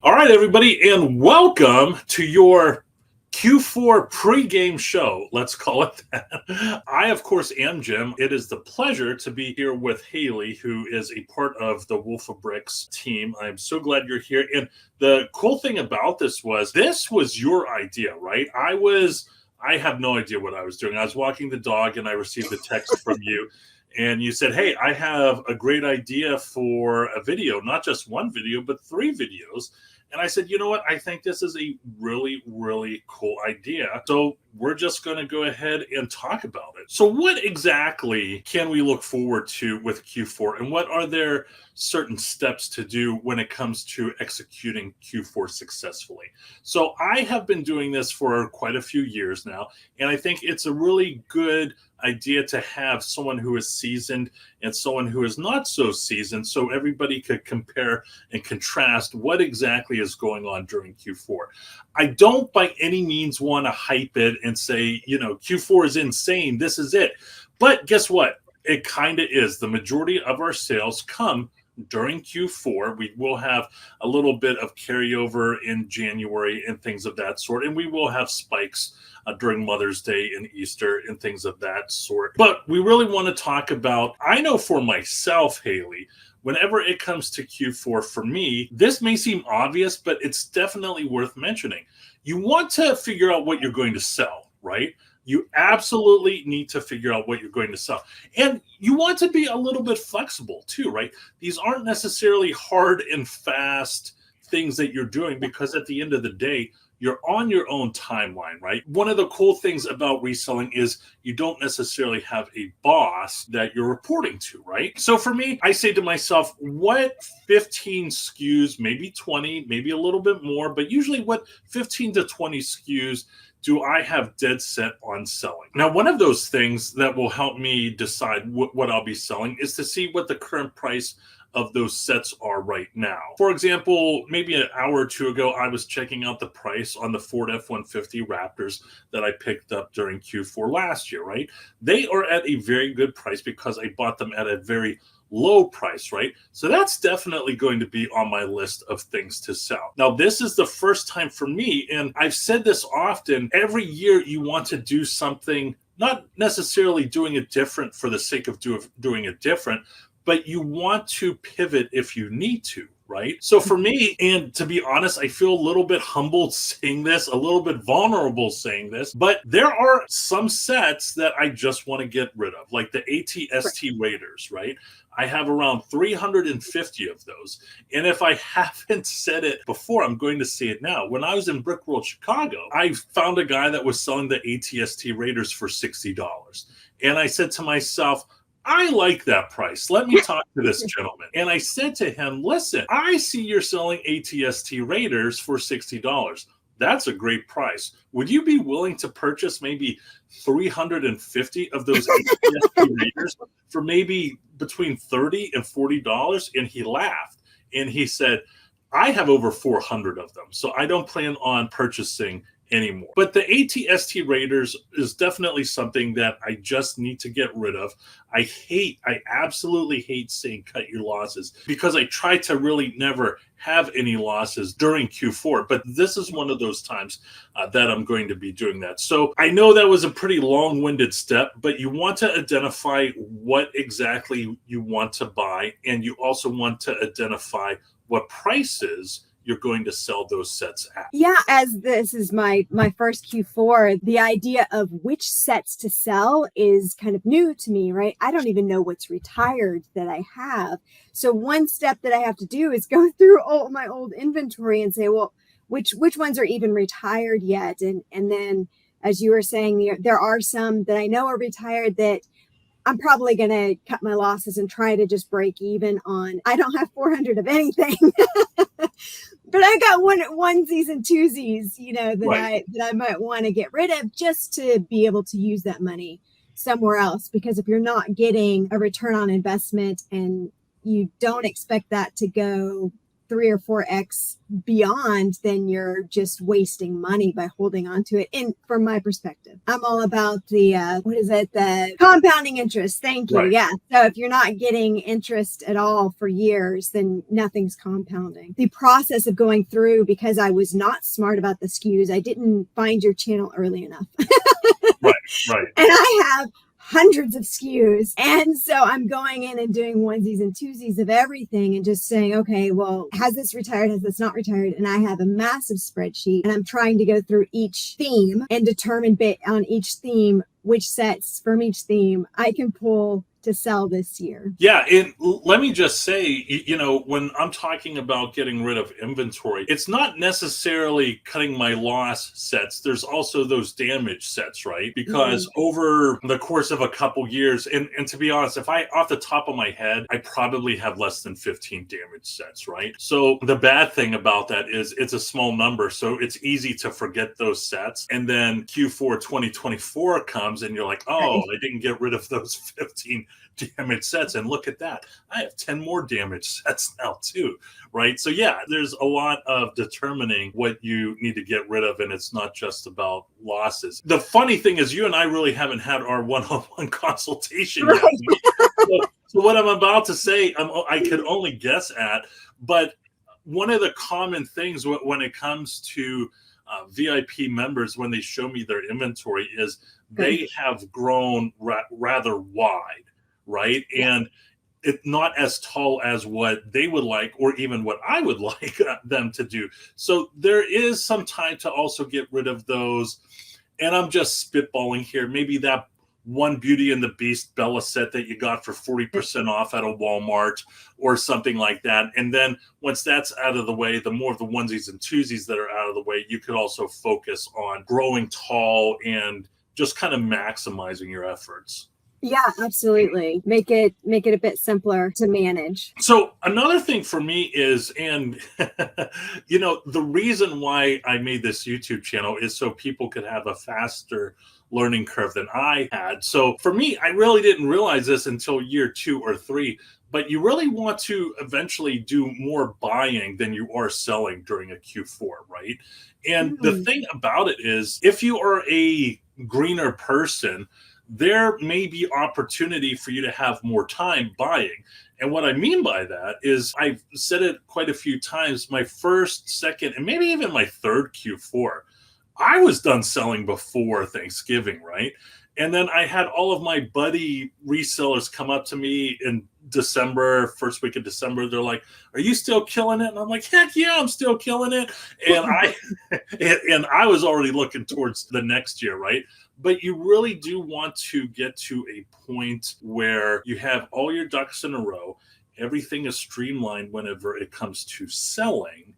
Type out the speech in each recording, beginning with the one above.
All right, everybody, and welcome to your Q4 pregame show. Let's call it that. I, of course, am Jim. It is the pleasure to be here with Haley, who is a part of the Wolf of Bricks team. I'm so glad you're here. And the cool thing about this was your idea, right? I have no idea what I was doing. I was walking the dog and I received a text from you. And you said, "Hey, I have a great idea for a video, not just one video, but 3 videos." And I said, "You know what? I think this is a really, really cool idea. So we're just going to go ahead and talk about it." So, what exactly can we look forward to with Q4? And what are there certain steps to do when it comes to executing Q4 successfully? So, I have been doing this for quite a few years now. And I think it's a really good idea to have someone who is seasoned and someone who is not so seasoned, so everybody could compare and contrast what exactly is going on during Q4. I don't by any means want to hype it and say, Q4 is insane, this is it. But guess what? It kind of is. The majority of our sales come during Q4. We will have a little bit of carryover in January and things of that sort. And we will have spikes during Mother's Day and Easter and things of that sort. But we really want to talk about, I know for myself, Haley, whenever it comes to Q4, for me, this may seem obvious, but it's definitely worth mentioning. You want to figure out what you're going to sell, right? You absolutely need to figure out what you're going to sell. And you want to be a little bit flexible too, right? These aren't necessarily hard and fast things that you're doing, because at the end of the day, you're on your own timeline, right? One of the cool things about reselling is you don't necessarily have a boss that you're reporting to, right? So for me, I say to myself, what 15 SKUs, maybe 20, maybe a little bit more, but usually what 15 to 20 SKUs do I have dead set on selling? Now, one of those things that will help me decide what I'll be selling is to see what the current price of those sets are right now. For example, maybe an hour or two ago, I was checking out the price on the Ford F-150 Raptors that I picked up during Q4 last year, right? They are at a very good price because I bought them at a very low price, right? So that's definitely going to be on my list of things to sell. Now, this is the first time for me, and I've said this often, every year you want to do something, not necessarily doing it different for the sake of doing it different, but you want to pivot if you need to, right? So for me, and to be honest, I feel a little bit humbled saying this, a little bit vulnerable saying this, but there are some sets that I just want to get rid of, like the AT-ST Raiders, right? I have around 350 of those. And if I haven't said it before, I'm going to say it now. When I was in Brickworld, Chicago, I found a guy that was selling the AT-ST Raiders for $60. And I said to myself, I like that price. Let me talk to this gentleman. And I said to him, listen, I see you're selling AT-ST Raiders for $60. That's a great price. Would you be willing to purchase maybe 350 of those AT-ST Raiders for maybe between $30 and $40? And he laughed and he said, I have over 400 of them, so I don't plan on purchasing anymore. But the AT-ST Raiders is definitely something that I just need to get rid of. I absolutely hate saying cut your losses, because I try to really never have any losses during Q4. But this is one of those times that I'm going to be doing that. So I know that was a pretty long-winded step, but you want to identify what exactly you want to buy, and you also want to identify what prices you're going to sell those sets at. Yeah, as this is my first Q4, the idea of which sets to sell is kind of new to me, right? I don't even know what's retired that I have. So one step that I have to do is go through all my old inventory and say, well, which ones are even retired yet? And then, as you were saying, there are some that I know are retired that I'm probably going to cut my losses and try to just break even on. I don't have 400 of anything. But I got onesies and twosies, that I might want to get rid of, just to be able to use that money somewhere else. Because if you're not getting a return on investment and you don't expect that to go 3 or 4x beyond, then you're just wasting money by holding on to it. And from my perspective, I'm all about the, the compounding interest. Thank you. Right. Yeah. So if you're not getting interest at all for years, then nothing's compounding. The process of going through, because I was not smart about the SKUs, I didn't find your channel early enough. Right. And I have hundreds of SKUs. And so I'm going in and doing onesies and twosies of everything and just saying, okay, well, has this retired? Has this not retired? And I have a massive spreadsheet and I'm trying to go through each theme and determine on each theme which sets from each theme I can pull to sell this year. Yeah, and let me just say, when I'm talking about getting rid of inventory, it's not necessarily cutting my loss sets. There's also those damage sets, right? Because over the course of a couple years, and to be honest, if I, off the top of my head, I probably have less than 15 damage sets, right? So the bad thing about that is it's a small number, so it's easy to forget those sets. And then Q4 2024 comes and you're like, oh, I didn't get rid of those 15 damage sets, and look at that, I have 10 more damage sets now too, right? So yeah, there's a lot of determining what you need to get rid of, and it's not just about losses. The funny thing is you and I really haven't had our one-on-one consultation yet. So what I'm about to say, I could only guess at, but one of the common things when it comes to VIP members, when they show me their inventory, is they have grown rather wide, right? And it's not as tall as what they would like, or even what I would like them to do. So there is some time to also get rid of those. And I'm just spitballing here. Maybe that one Beauty and the Beast Bella set that you got for 40% off at a Walmart or something like that. And then once that's out of the way, the more of the onesies and twosies that are out of the way, you could also focus on growing tall and just kind of maximizing your efforts. Yeah, absolutely. Make it a bit simpler to manage. So another thing for me is, and the reason why I made this YouTube channel is so people could have a faster learning curve than I had. So for me, I really didn't realize this until year 2 or 3, but you really want to eventually do more buying than you are selling during a Q4, right? And the thing about it is, if you are a greener person, there may be opportunity for you to have more time buying. And what I mean by that is, I've said it quite a few times, my first, second, and maybe even my third Q4, I was done selling before Thanksgiving, right? And then I had all of my buddy resellers come up to me in December, first week of December. They're like, "Are you still killing it?" And I'm like, "Heck yeah, I'm still killing it." And I was already looking towards the next year, right? But you really do want to get to a point where you have all your ducks in a row. Everything is streamlined whenever it comes to selling,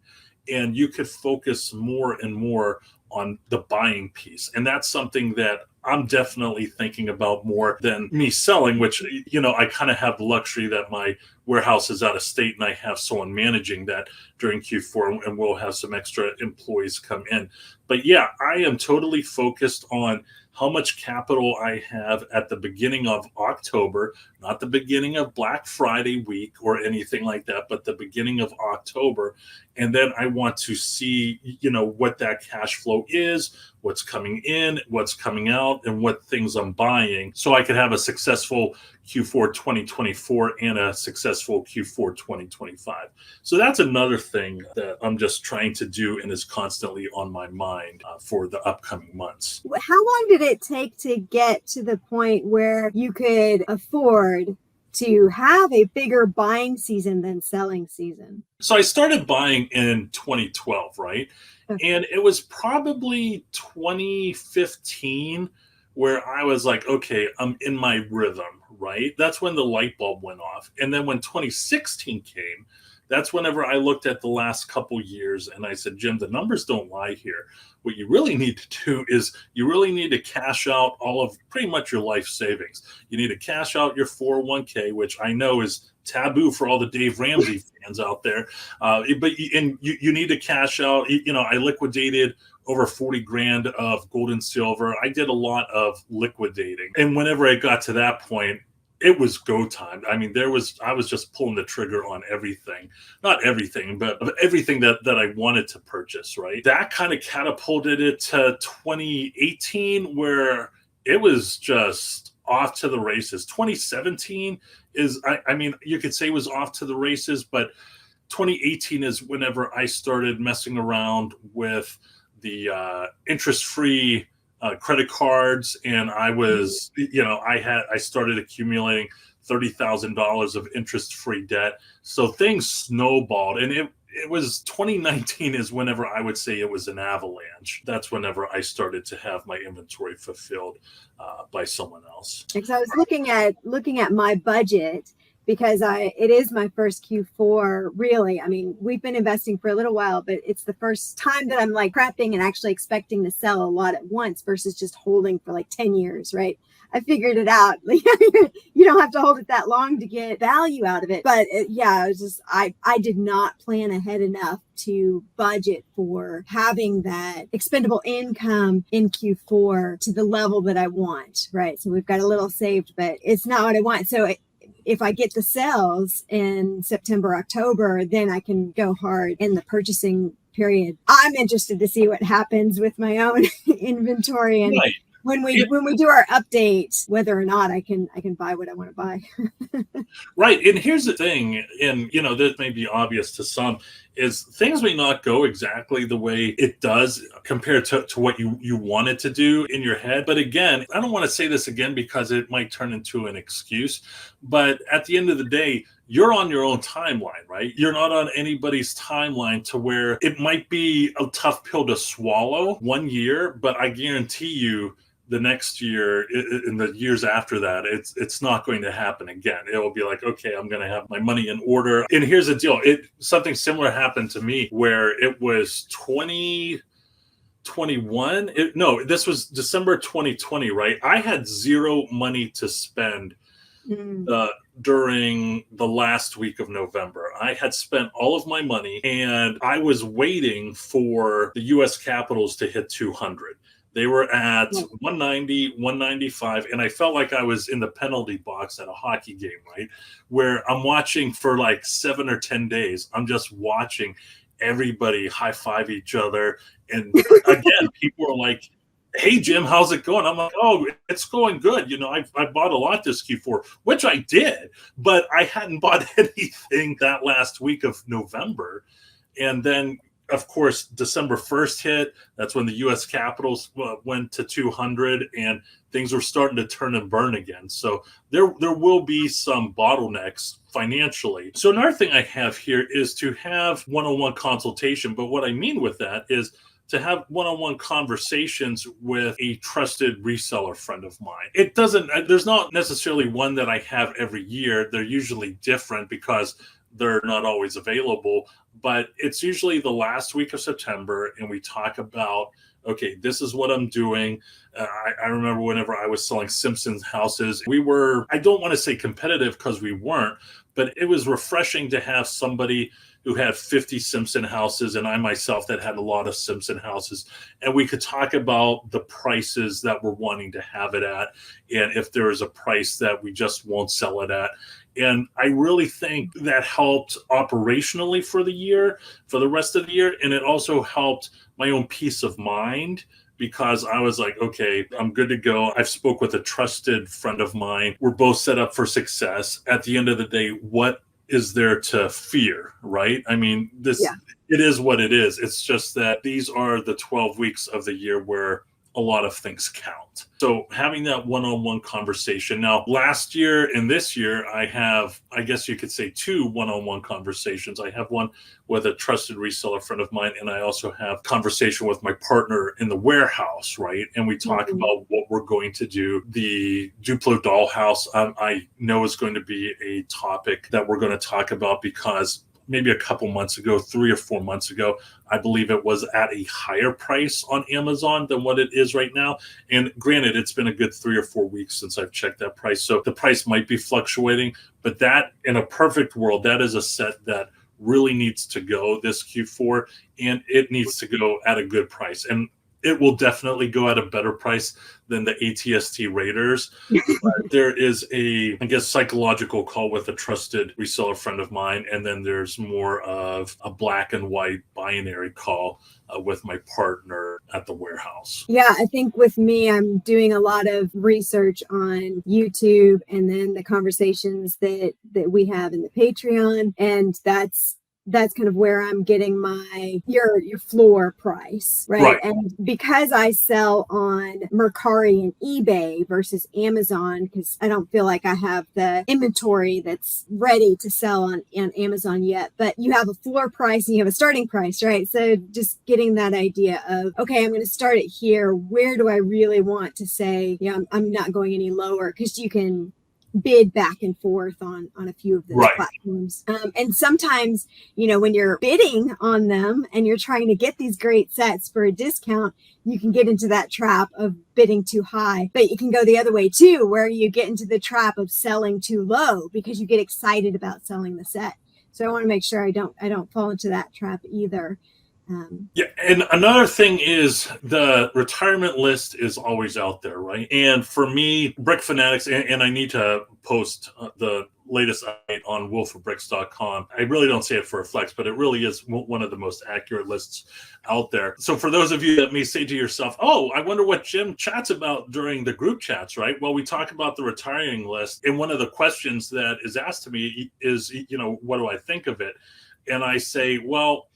and you could focus more and more on the buying piece. And that's something that I'm definitely thinking about more than me selling, which, I kind of have the luxury that my warehouse is out of state and I have someone managing that during Q4, and we'll have some extra employees come in. But yeah, I am totally focused on how much capital I have at the beginning of October, not the beginning of Black Friday week or anything like that, but the beginning of October. And then I want to see, what that cash flow is, what's coming in, what's coming out, and what things I'm buying, so I could have a successful Q4 2024 and a successful Q4 2025. So that's another thing that I'm just trying to do and is constantly on my mind for the upcoming months. How long did it take to get to the point where you could afford to have a bigger buying season than selling season? So I started buying in 2012, right? Okay. And it was probably 2015 where I was like, okay, I'm in my rhythm, right? That's when the light bulb went off. And then when 2016 came, that's whenever I looked at the last couple years and I said, Jim, the numbers don't lie here. What you really need to do is you really need to cash out all of pretty much your life savings. You need to cash out your 401k, which I know is taboo for all the Dave Ramsey fans out there. But you need to cash out. I liquidated over 40 grand of gold and silver. I did a lot of liquidating. And whenever I got to that point, it was go time. I mean, I was just pulling the trigger on everything, not everything, but everything that I wanted to purchase, right? That kind of catapulted it to 2018, where it was just off to the races. 2017 is, I mean, you could say it was off to the races, but 2018 is whenever I started messing around with the interest-free credit cards, and I was, I started accumulating $30,000 of interest-free debt. So things snowballed, and it was 2019 is whenever I would say it was an avalanche. That's whenever I started to have my inventory fulfilled by someone else. Because I was looking at my budget, because it is my first Q4, really. I mean, we've been investing for a little while, but it's the first time that I'm like prepping and actually expecting to sell a lot at once versus just holding for like 10 years, right? I figured it out. You don't have to hold it that long to get value out of it. But yeah, it was just, I did not plan ahead enough to budget for having that expendable income in Q4 to the level that I want, right? So we've got a little saved, but it's not what I want. So if I get the sales in September, October, then I can go hard in the purchasing period. I'm interested to see what happens with my own inventory, and right. when we do our update, whether or not I can buy what I want to buy. Right. And here's the thing, and this may be obvious to some, is things may not go exactly the way it does compared to what you wanted to do in your head. But again, I don't want to say this again because it might turn into an excuse. But at the end of the day, you're on your own timeline, right? You're not on anybody's timeline to where it might be a tough pill to swallow 1 year, but I guarantee you the next year, in the years after that, it's not going to happen again. It will be like, okay, I'm going to have my money in order. And here's the deal. Something similar happened to me where it was 2021. This was December 2020, right? I had zero money to spend during the last week of November. I had spent all of my money, and I was waiting for the U.S. Capitals to hit 200. They were at 190, 195, and I felt like I was in the penalty box at a hockey game, right? Where I'm watching for like 7 or 10 days. I'm just watching everybody high-five each other. And again, people are like, hey, Jim, how's it going? I'm like, oh, it's going good. I bought a lot this Q4, which I did, but I hadn't bought anything that last week of November. And then, of course, December 1st hit. That's when the U.S. Capitals went to 200, and things were starting to turn and burn again. So there will be some bottlenecks financially. So another thing I have here is to have one-on-one consultation. But what I mean with that is to have one-on-one conversations with a trusted reseller friend of mine. There's not necessarily one that I have every year. They're usually different because they're not always available, but it's usually the last week of September, and we talk about, okay, this is what I'm doing. I remember whenever I was selling Simpsons houses, we were, I don't want to say competitive because we weren't, but it was refreshing to have somebody who had 50 Simpson houses and I myself that had a lot of Simpson houses. And we could talk about the prices that we're wanting to have it at, and if there is a price that we just won't sell it at. And I really think that helped operationally for the rest of the year. And it also helped my own peace of mind, because I was like, okay, I'm good to go. I've spoke with a trusted friend of mine. We're both set up for success. At the end of the day, what is there to fear, right? I mean, It is what it is. It's just that these are the 12 weeks of the year where a lot of things count. So having that one-on-one conversation. Now, last year and this year, I have, I guess you could say, 2 one-on-one conversations. I have one with a trusted reseller friend of mine, and I also have conversation with my partner in the warehouse, right? And we talk about what we're going to do. The Duplo dollhouse, I know is going to be a topic that we're going to talk about, because maybe a couple months ago, 3 or 4 months ago, I believe it was at a higher price on Amazon than what it is right now. And granted, it's been a good 3 or 4 weeks since I've checked that price. So the price might be fluctuating, but that, in a perfect world, that is a set that really needs to go this Q4, and it needs to go at a good price. And it will definitely go at a better price than the ATST Raiders. But there is a, I guess, psychological call with a trusted reseller friend of mine. And then there's more of a black and white binary call with my partner at the warehouse. Yeah, I think with me, I'm doing a lot of research on YouTube and then the conversations that we have in the Patreon. And that's kind of where I'm getting your floor price, right? And because I sell on Mercari and eBay versus Amazon, because I don't feel like I have the inventory that's ready to sell on Amazon yet, but you have a floor price and you have a starting price, right? So just getting that idea of, okay, I'm going to start it here. Where do I really want to say, yeah, I'm not going any lower, because you can bid back and forth on a few of those platforms. And sometimes, when you're bidding on them and you're trying to get these great sets for a discount, you can get into that trap of bidding too high. But you can go the other way too, where you get into the trap of selling too low because you get excited about selling the set. So I want to make sure I don't fall into that trap either. Yeah, and another thing is the retirement list is always out there, right? And for me, Brick Fanatics, and I need to post the latest update on wolfofbricks.com. I really don't say it for a flex, but it really is one of the most accurate lists out there. So for those of you that may say to yourself, oh, I wonder what Jim chats about during the group chats, right? Well, we talk about the retiring list, and one of the questions that is asked to me is, what do I think of it? And I say, well,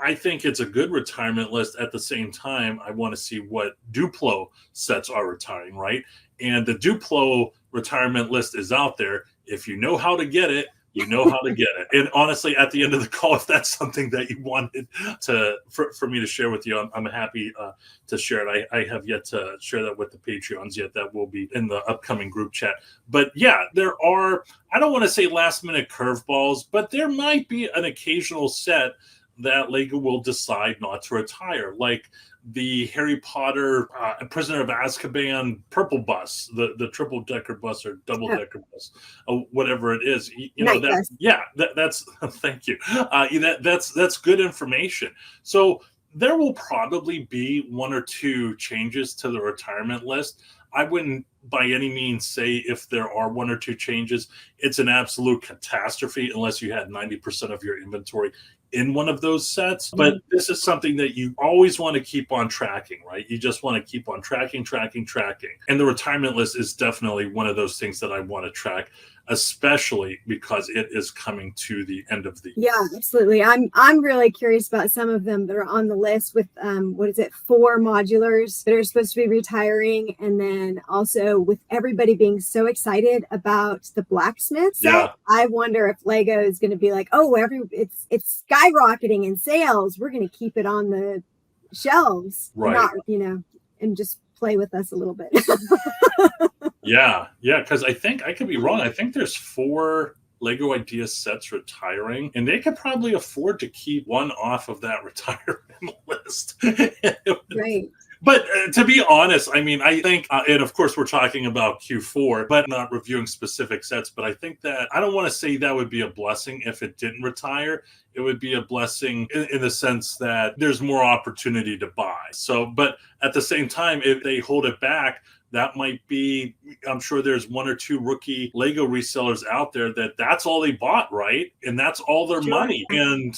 I think it's a good retirement list. At the same time, I want to see what Duplo sets are retiring, right? And the Duplo retirement list is out there. If you know how to get it, you know how to get it. And honestly, at the end of the call, if that's something that you wanted for me to share with you, I'm happy to share it. I have yet to share that with the Patreons yet. That will be in the upcoming group chat. But yeah, there are, I don't want to say last minute curveballs, but there might be an occasional set that Lego will decide not to retire, like the Harry Potter Prisoner of Azkaban purple bus, the triple decker bus or double decker bus, whatever it is. That's thank you. That's good information. So there will probably be one or two changes to the retirement list. I wouldn't by any means say if there are one or two changes, it's an absolute catastrophe unless you had 90% of your inventory in one of those sets. But this is something that you always want to keep on tracking, right? You just want to keep on tracking. And the retirement list is definitely one of those things that I want to track, especially because it is coming to the end of the year. Yeah, absolutely. I'm really curious about some of them that are on the list with 4 modulars that are supposed to be retiring, and then also with everybody being so excited about the blacksmith set. Yeah. I wonder if Lego is going to be like, oh, it's skyrocketing in sales. We're going to keep it on the shelves, right? Not, and just play with us a little bit. Yeah, because I think I could be wrong. I think there's 4 Lego Ideas sets retiring, and they could probably afford to keep one off of that retirement list. Right. But to be honest, I mean, I think, and of course we're talking about Q4, but not reviewing specific sets, but I think that I don't want to say that would be a blessing if it didn't retire. It would be a blessing in the sense that there's more opportunity to buy. So, but at the same time, if they hold it back, that might be, I'm sure there's 1 or 2 rookie Lego resellers out there that's all they bought, right? And that's all their money. And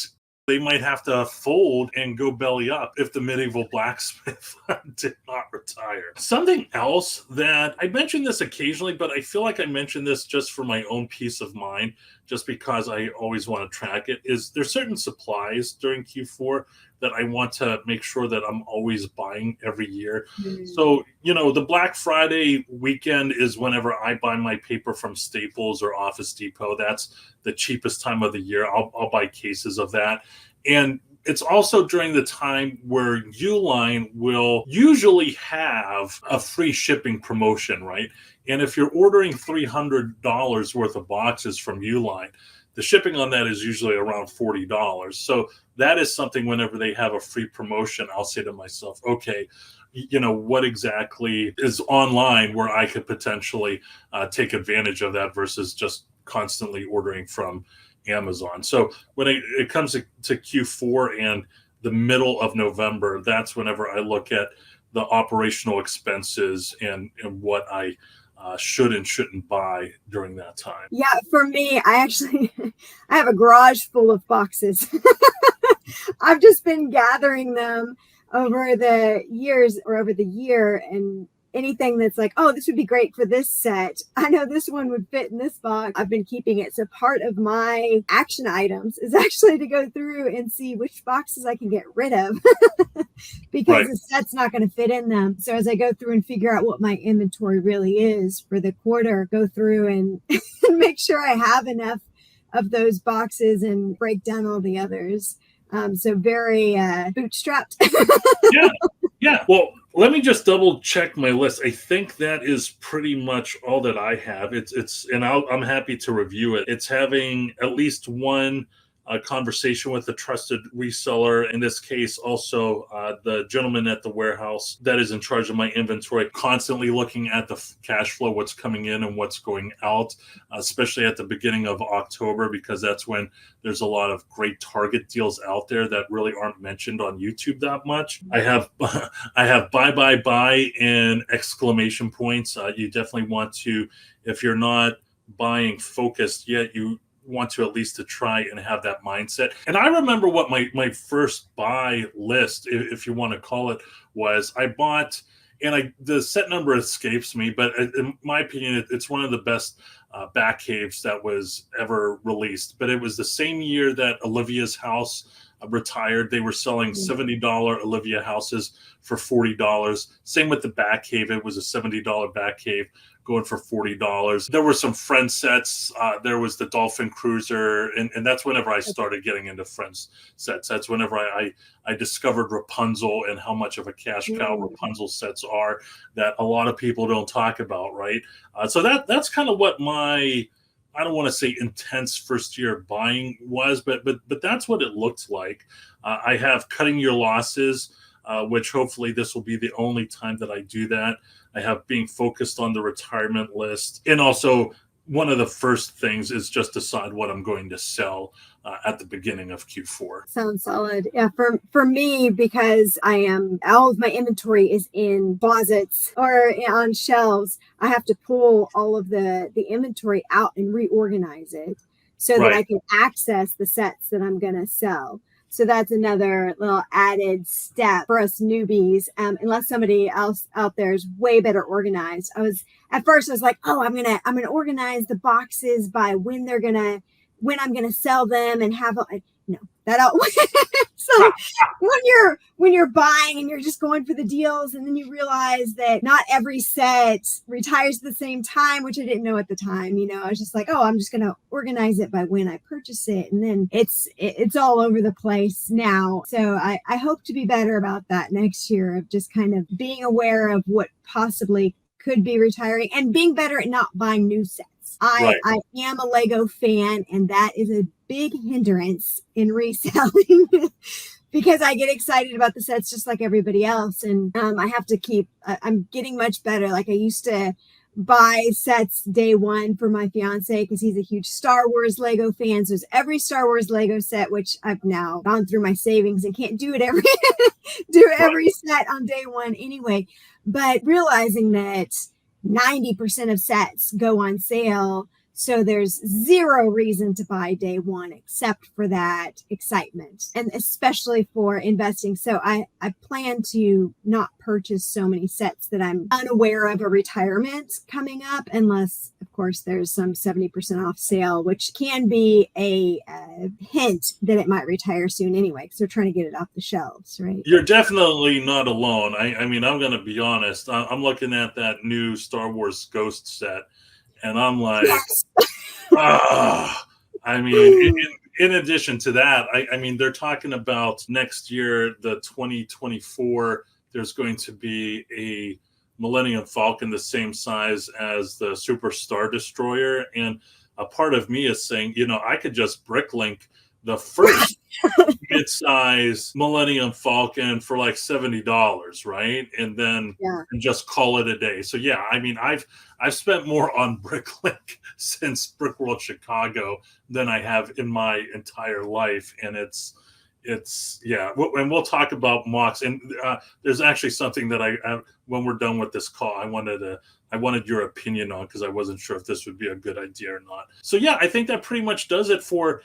they might have to fold and go belly up if the medieval blacksmith did not retire. Something else that I mention this occasionally, but I feel like I mention this just for my own peace of mind, just because I always want to track it, is there's certain supplies during Q4 that I want to make sure that I'm always buying every year. So, the Black Friday weekend is whenever I buy my paper from Staples or Office Depot. That's the cheapest time of the year. I'll buy cases of that. And it's also during the time where Uline will usually have a free shipping promotion, right? And if you're ordering $300 worth of boxes from Uline, the shipping on that is usually around $40. So that is something whenever they have a free promotion, I'll say to myself, okay, what exactly is online where I could potentially take advantage of that versus just constantly ordering from Amazon. So when it comes to Q4 and the middle of November. That's whenever I look at the operational expenses and what I should and shouldn't buy during that time. Yeah, for me, I actually I have a garage full of boxes. I've just been gathering them over the years or over the year, and anything that's like, oh, this would be great for this set. I know this one would fit in this box. I've been keeping it. So part of my action items is actually to go through and see which boxes I can get rid of because the set's not going to fit in them. So as I go through and figure out what my inventory really is for the quarter, go through and make sure I have enough of those boxes and break down all the others. So very bootstrapped. Yeah. Well, let me just double check my list. I think that is pretty much all that I have. And I'm happy to review it. It's having at least one conversation with a trusted reseller. In this case, also the gentleman at the warehouse that is in charge of my inventory, constantly looking at the cash flow, what's coming in and what's going out, especially at the beginning of October, because that's when there's a lot of great Target deals out there that really aren't mentioned on YouTube that much. I have buy and exclamation points. You definitely want to, if you're not buying focused yet, you want to at least to try and have that mindset. And I remember what my first buy list, if you want to call it, was. I bought, and the set number escapes me, but in my opinion, it's one of the best back caves that was ever released. But it was the same year that Olivia's house retired. They were selling $70 Olivia houses for $40. Same with the back cave. It was a $70 back cave going for $40. There were some Friends sets. There was the Dolphin Cruiser. And that's whenever I started getting into Friends sets. That's whenever I discovered Rapunzel and how much of a cash cow Rapunzel sets are that a lot of people don't talk about, right? So that's kind of what my, I don't want to say intense first year buying was, but that's what it looked like. I have Cutting Your Losses, which hopefully this will be the only time that I do that. I have Being Focused on the Retirement List. And also one of the first things is just decide what I'm going to sell at the beginning of Q4. Sounds solid. Yeah, for me, because I am, all of my inventory is in closets or on shelves, I have to pull all of the inventory out and reorganize it so that I can access the sets that I'm going to sell. So that's another little added step for us newbies. Unless somebody else out there is way better organized. At first I was like, oh, I'm gonna organize the boxes by when I'm gonna sell them and have that all. So when you're buying and you're just going for the deals, and then you realize that not every set retires at the same time, which I didn't know at the time. I was just like, oh, I'm just gonna organize it by when I purchase it, and then it's all over the place now. So I hope to be better about that next year, of just kind of being aware of what possibly could be retiring and being better at not buying new sets. I am a Lego fan, and that is a big hindrance in reselling because I get excited about the sets just like everybody else. And I have to I'm getting much better. Like I used to buy sets day one for my fiance because he's a huge Star Wars Lego fan. So there's every Star Wars Lego set, which I've now gone through my savings and can't do it every set on day one anyway. But realizing that 90% of sets go on sale, so there's zero reason to buy day one except for that excitement, and especially for investing. So I plan to not purchase so many sets that I'm unaware of a retirement coming up, unless of course there's some 70% off sale, which can be a hint that it might retire soon anyway, because they're trying to get it off the shelves, right? You're definitely not alone. I mean, I'm going to be honest. I'm looking at that new Star Wars Ghost set, and I'm like, yes. I mean, in addition to that, I mean, they're talking about next year, the 2024, there's going to be a Millennium Falcon the same size as the Super Star Destroyer. And a part of me is saying, I could just bricklink the first mid-size Millennium Falcon for like $70, right? And then and just call it a day. So yeah, I mean, I've spent more on Bricklink since Brickworld Chicago than I have in my entire life, and it's it's and we'll talk about mocks. And there's actually something that I when we're done with this call, I wanted your opinion on, because I wasn't sure if this would be a good idea or not. So yeah, I think that pretty much does it for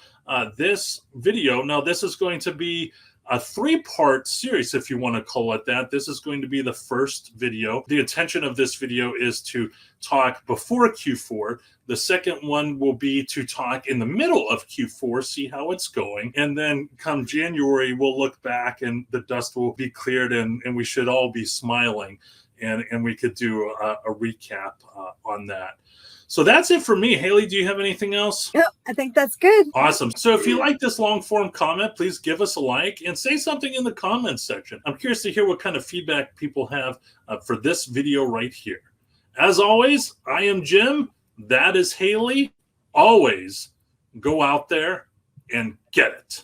this video. Now this is going to be a 3-part series, if you want to call it that. This is going to be the first video. The intention of this video is to talk before Q4. The second one will be to talk in the middle of Q4, see how it's going. And then come January, we'll look back and the dust will be cleared, and we should all be smiling. And we could do a recap on that. So that's it for me. Haley, do you have anything else? No, I think that's good. Awesome. So if you like this long form comment, please give us a like and say something in the comments section. I'm curious to hear what kind of feedback people have for this video right here. As always, I am Jim. That is Haley. Always go out there and get it.